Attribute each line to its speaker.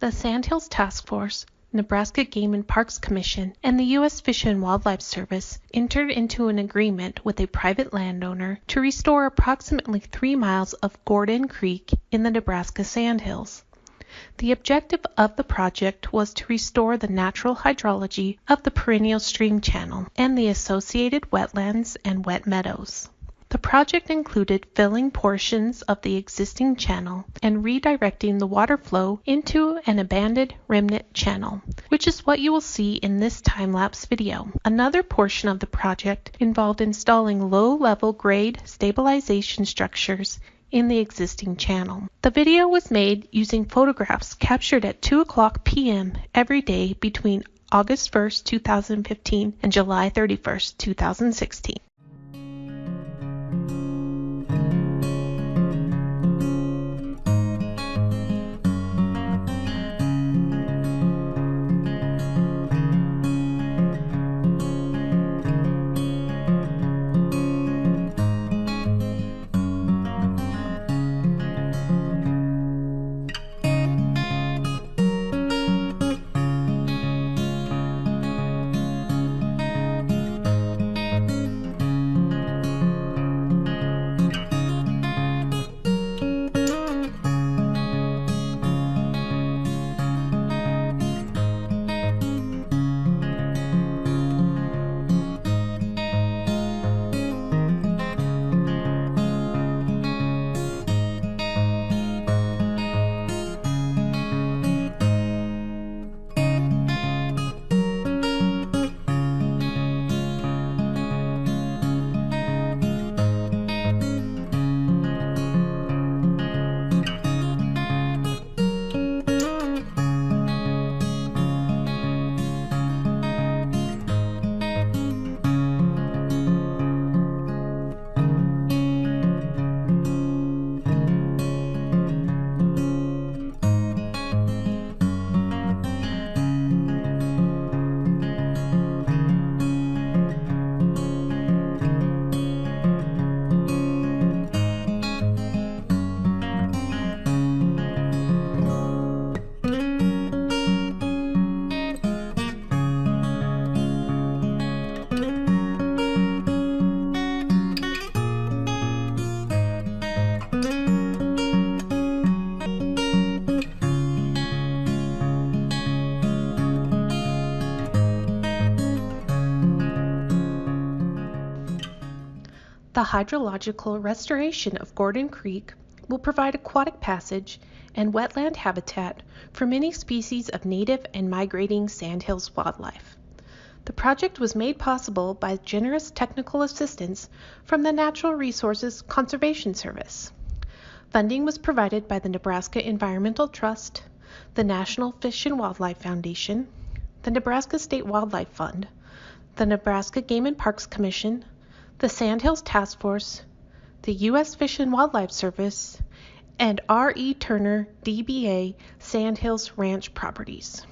Speaker 1: The Sandhills Task Force, Nebraska Game and Parks Commission, and the U.S. Fish and Wildlife Service entered into an agreement with a private landowner to restore approximately 3 miles of Gordon Creek in the Nebraska Sandhills. The objective of the project was to restore the natural hydrology of the perennial stream channel and the associated wetlands and wet meadows. The project included filling portions of the existing channel and redirecting the water flow into an abandoned remnant channel, which is what you will see in this time-lapse video. Another portion of the project involved installing low-level grade stabilization structures in the existing channel. The video was made using photographs captured at 2:00 p.m. every day between August 1st, 2015 and July 31st, 2016. The hydrological restoration of Gordon Creek will provide aquatic passage and wetland habitat for many species of native and migrating Sandhills wildlife. The project was made possible by generous technical assistance from the Natural Resources Conservation Service. Funding was provided by the Nebraska Environmental Trust, the National Fish and Wildlife Foundation, the Nebraska State Wildlife Fund, the Nebraska Game and Parks Commission, the Sandhills Task Force, the U.S. Fish and Wildlife Service, and R.E. Turner, DBA, Sandhills Ranch Properties.